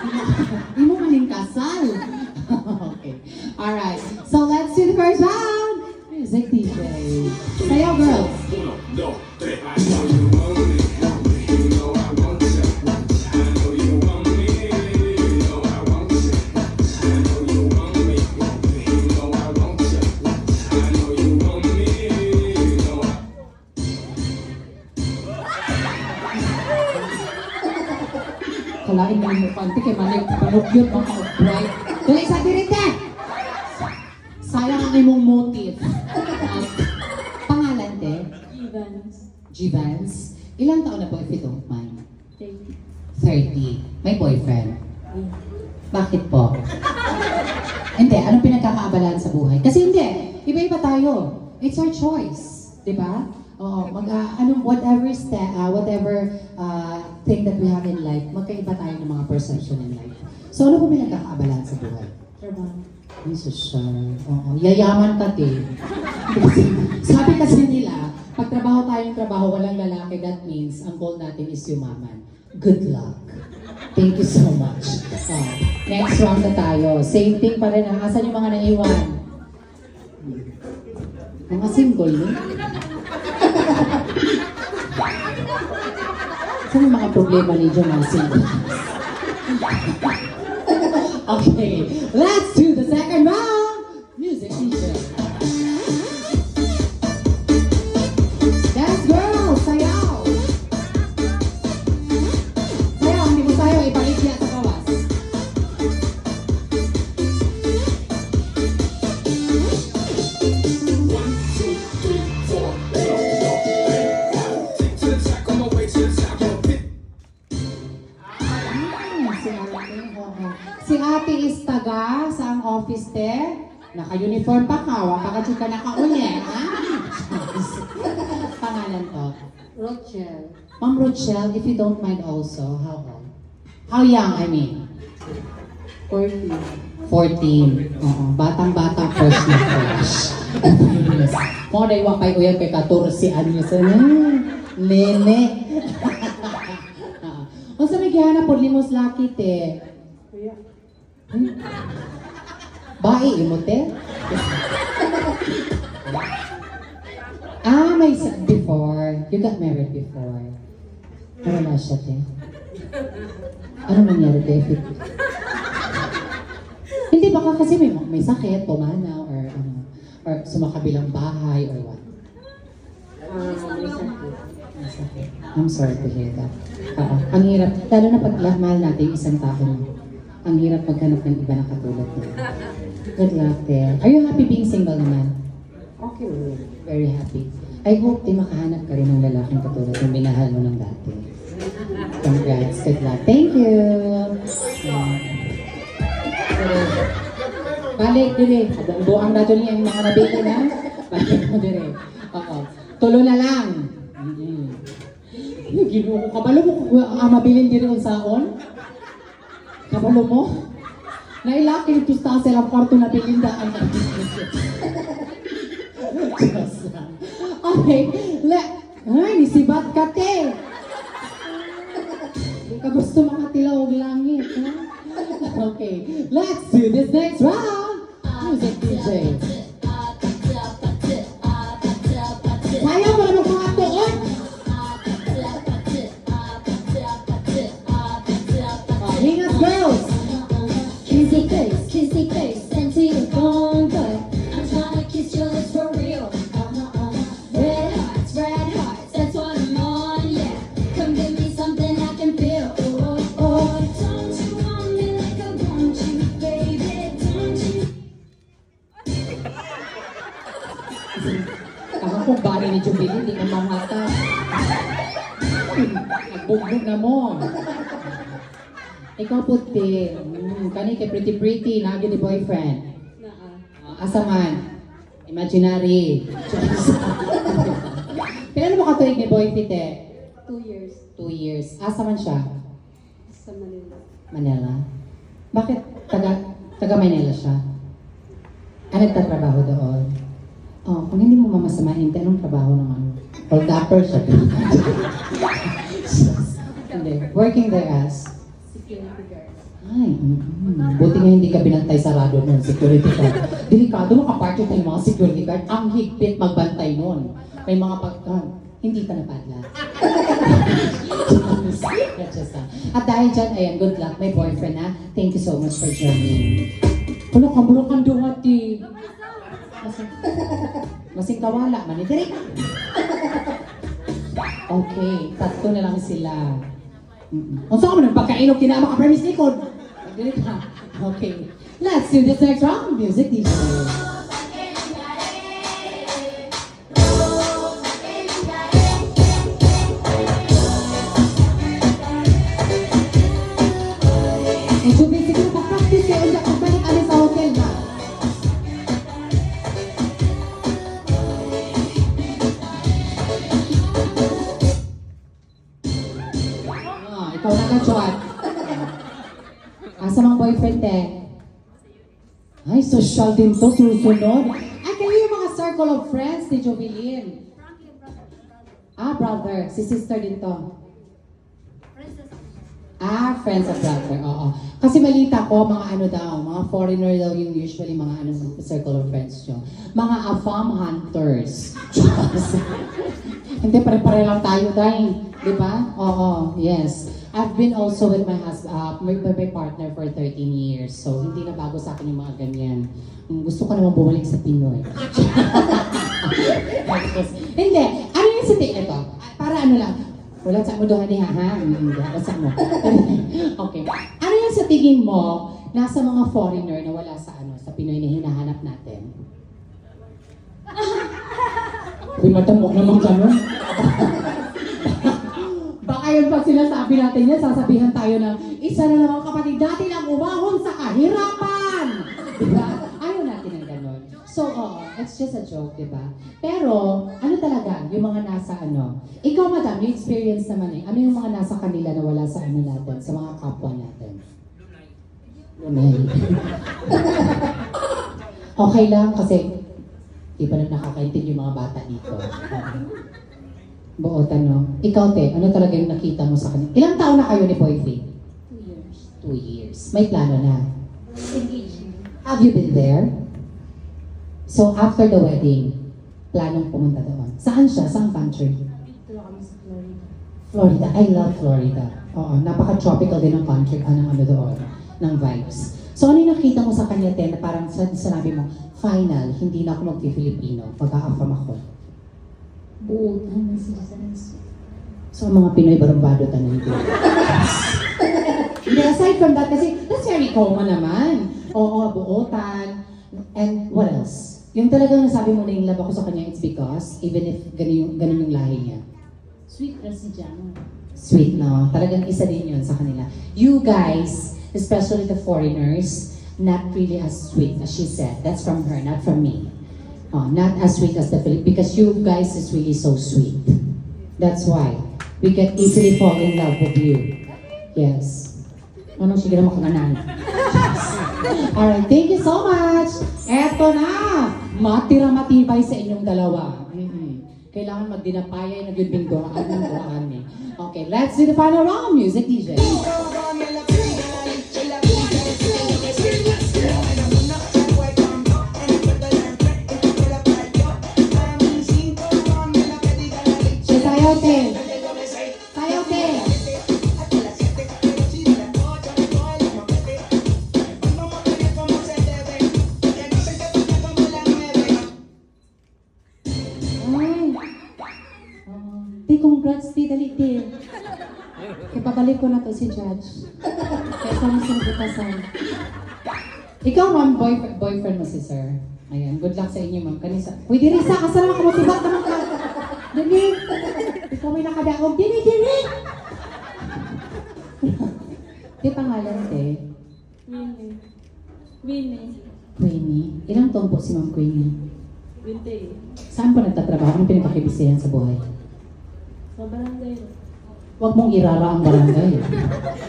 Hindi mo maling kasal. Okay. Alright. So let's do the first round. Music DJ. Sayaw, girls. Kalain mo mo panty kay manik panugyot mga bright. Dali sa dirite. Sayang ang imong motive. Pangalan te? Evans. G-Vans. Ilang taon na po if you don't mind? 30. 30. May boyfriend? Bakit po? Hindi, anong pinagkakaabalahan sa buhay? Kasi hindi, iba-iba tayo. It's our choice, di ba? Oo, whatever thing that we have in life, magkaiba tayo ng mga perception in life. So ano po pinagkakaabalahan sa buhay? Trabaho. Ay, social. Oo, yayaman ka din. Sabi kasi nila, pag tayong trabaho, walang lalaki, that means ang goal natin is yumaman. Good luck. Thank you so much. Next round na tayo. Same thing pa rin. Asan yung mga naiwan? Mga single, no? Saan yung mga problema ni John mga single? Okay, let's do the second round. Music teacher. Dance girl, sayaw. Sayaw, hindi mo sayaw, ipaikya sa kawas. Si ate is taga sa ang office te. Naka-uniform pa ka, wakakachika naka-unye, ha? Pangalan to? Rochelle. Ma'am Rochelle, if you don't mind also, how old? How young, I mean? 40. 14. Oo, batang-bata first na crush. Mo na iwang kay uyan kay 14 anyos na. Nene. O sa may gihanap po, limos laki te. Kuya. Bae, imo te? May before. You got married before. Ano na siya te? Ano nangyari te? Hindi baka kasi may sakit, pumanaw, or ano, or sumakabilang bahay, or what? May sakit. May sakit. I'm sorry to hear that. Ang hirap, lalo na pag mahal natin yung isang tao mo. Ang hirap maghanap ng iba na katulad mo. Good luck there. Are you happy being single naman? Okay. Very happy. I hope din makahanap ka rin ng lalaking katulad ng minahal mo ng dati. Congrats. Good luck. Thank you. Balik dire. Buang na dyan yung mga nabili na. Balik mo dire. Oo. Tulo na lang. Ginuho ko. Kabalo mo mabilin dire kung saon? Kabalo mo? Nailaki nito sa silang kwarto na pilindaan. Okay. Ay, nisibat ka te. Hindi ka gusto makatilaw og langit, ha? Okay. Let's do this next round. Music DJ. Kaya mo naman mga tuon. Hingas girls. Kissy face, and to your bone, but I'm trying to kiss your lips for real. Red hearts, that's what I'm on, yeah. Come give me something I can feel. Don't you want me like I want you, baby? Don't you? Tama kong bari ni Jubilee, hindi ka mamata. Nagbugbog na mo. Ikaw puti. Kani kay pretty, nagyo ni boyfriend. Asa man? Imaginary. Kailan mo katuig ni boy Pite? 2 years 2 years. Asa man siya? sa Manila. Manila. Bakit taga Manila siya? Nagtatrabaho doon? Oh, kung hindi mo mamasamahin, anong trabaho naman? Hold upper siya. Hindi. Working there as? security guard. Ay, buti nga hindi ka binantay sarado nun, security guard. Delikado makaparty tayo mga security guard. Ang higpit magbantay nun. May mga hindi ka napadla. At dahil dyan, ayan, good luck. May boyfriend na. Thank you so much for joining. Ano ka, mura kang duwati. Masing kawala, manitiri ka. Okay, tatlo na lang sila. Kung saan ka mo nagpagkainog, tinama ka premise likod. Dili ka. Okay. Let's do this next round. Music DJ. Ang tubig siguro pa-practice kayo. Hindi ako balik alis sa hotel na. Ikaw na ka-chot. Asa mga boyfriend eh? Ay, social din to, susunod. Ay, kayo yung mga circle of friends ni Jovelyn. Brother. Si sister din to. Friends of brother, oo. Kasi balita ko, mga ano daw, mga foreigner daw yung usually mga ano circle of friends nyo. Mga afam hunters. Hindi, pare-pare lang tayo dahil. Di ba? Oo, yes. I've been also with my husband, my partner for 13 years. So, hindi na bago sa akin yung mga ganyan. Gusto ko naman bumalik sa Pinoy. Hindi. Ano yung sa ito? Para ano lang. Wala sa mo doon niya, ha? Wala sa mo. Okay. Ano yung sa tingin mo nasa mga foreigner na wala sa sa Pinoy na hinahanap natin? Uy, matamok naman gano'n. Baka yun pag sinasabi natin yan, sasabihan tayo na isa na naman kapatid dati lang umahon sa kahirapan. Diba? Ayaw natin ng gano'n. So, it's just a joke, diba? Pero, ano talaga, yung mga nasa ikaw madam, yung experience naman ano yung mga nasa kanila na wala sa natin, sa mga kapwa natin? Lunay. Okay lang, kasi di pa na nakakaintindi yung mga bata dito. Buotan, no? Ikaw, te, ano talaga yung nakita mo sa kanila? Ilang taon na kayo ni Boyfriend? 2 years. 2 years. May plano na. Engagement. Have you been there? So, after the wedding, planong pumunta doon. Saan siya? Saan country? Dito lang kami sa Florida. Florida. I love Florida. Oo, napaka-tropical din ng country, ng doon, ng vibes. So, ano yung nakita mo sa kanya, te, na parang sinabi mo, final, hindi na ako mag-Filipino, mag-a-affam ako. Buutan ng citizens. So, ang mga Pinoy barumbado tanong dito. Hindi, aside from that, kasi that's very common naman. Oo, buotan. And what else? Yung talagang nasabi mo na yung love ako sa kanya, it's because, even if ganun yung lahi niya. Sweet kasi dyan. Sweet, no? Talagang isa din yun sa kanila. You guys, especially the foreigners, not really as sweet as she said. That's from her, not from me. Not as sweet as the Philippines, because you guys is really so sweet. That's why we can easily fall in love with you. Yes. Anong sige na makaganan? Alright, thank you so much. Eto na, matira-matibay sa inyong dalawa. Kailangan magdinapayay na yun binggoan ng buwan eh. Okay, let's do the final round. Music DJ. Sayote. Sayote. Di, congrats, di, dali, di. Kaya babalik ko na to si Judge. Kaya kami sinabutasan. Ikaw, ma'am, boyfriend mo si sir. Ayan, good luck sa inyo, ma'am. Kanisa. Uy, Dirisa, asa naman kamutibat naman ka. Dali. Ikaw may nakadaog. Dili, dili. Di pangalan, te? Winnie. Winnie. Queenie. Ilang taon po si Ma'am Queenie? 20. Saan po nagtatrabaho? Anong pinagkakibisihan sa buhay? Sa barangay. Huwag mong irara ang barangay.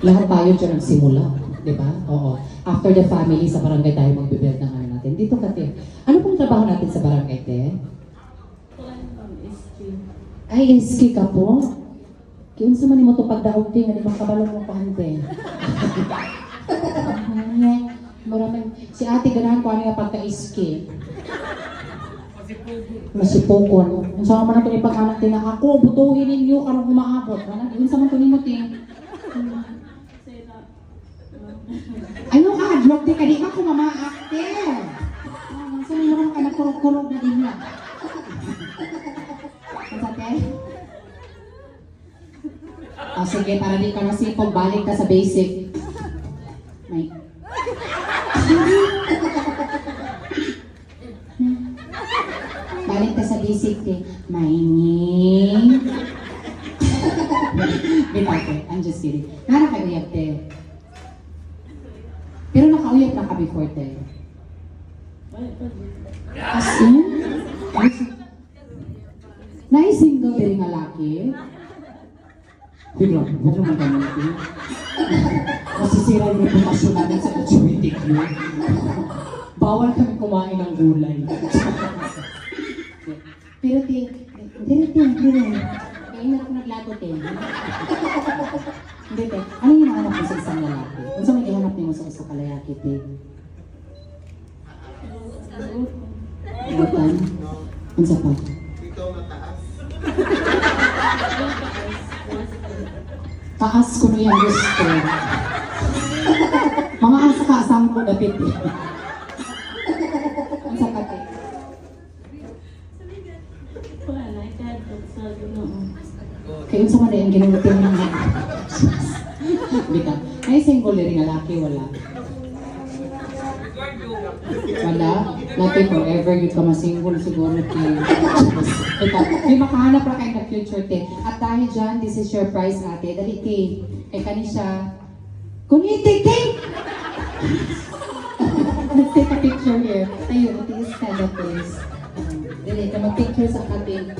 Lahat tayo dyan nagsimula. Di ba? Oo. After the family, sa barangay tayo magbibuild ng natin. Dito ka, te. Ano pong trabaho natin sa barangay, te? Kulang SQ. Ay, SK ka po? Kaya sa man mo ito pagdaog din, nga di makabalong mo pahante. Maraming, si ate ganahan ko ano yung pagka-escape. Masipokon. Ang sama man natin ipag-anak din na ako, butuhin ninyo karong umaabot. Yun sa man ito ni mo, ting. Ano ka? Drop di ka di ka kumama-akte. Saan mo naman ka nagkurog-kurog na din na? Ang sakay? O sige, para di ka masipog, balik ka sa basic. May... Balik ka sa basic, eh. Mining. Bitate, I'm just kidding. Nakakauyap, te. Pero nakauyap na ka before, te. As in? Nai-single din nga laki? Bigla, huwag naman ganun, te. Masisira yung reputasyon namin sa LGBTQ. Bawal kami kumain ng gulay. Pero, te, kaya na ako naglato, te. Hindi, te. Ano yung hinahanap mo sa isang lalaki? Kung saan may ihanap niyo mo sa isang kalayaki, te? Bukan? Ang sa pa? Ikaw mataas. Taas ko na yung gusto. Mga asa-kasang ko na piti. Ang sa pati. Kaya sa mga yung ginugutin ng mga. Bita. Ay, single rin nga laki, wala. Wala? Natin forever yun ka masingle siguro kayo. Bita. May makahanap na kayo na future, te. At dahil dyan, this is your prize, ate. Dali, te. Kay kanisya. Kuniti, te! Let's take a picture here. Ayun, ate, stand up, please. Dali, ka mag-picture sa atin.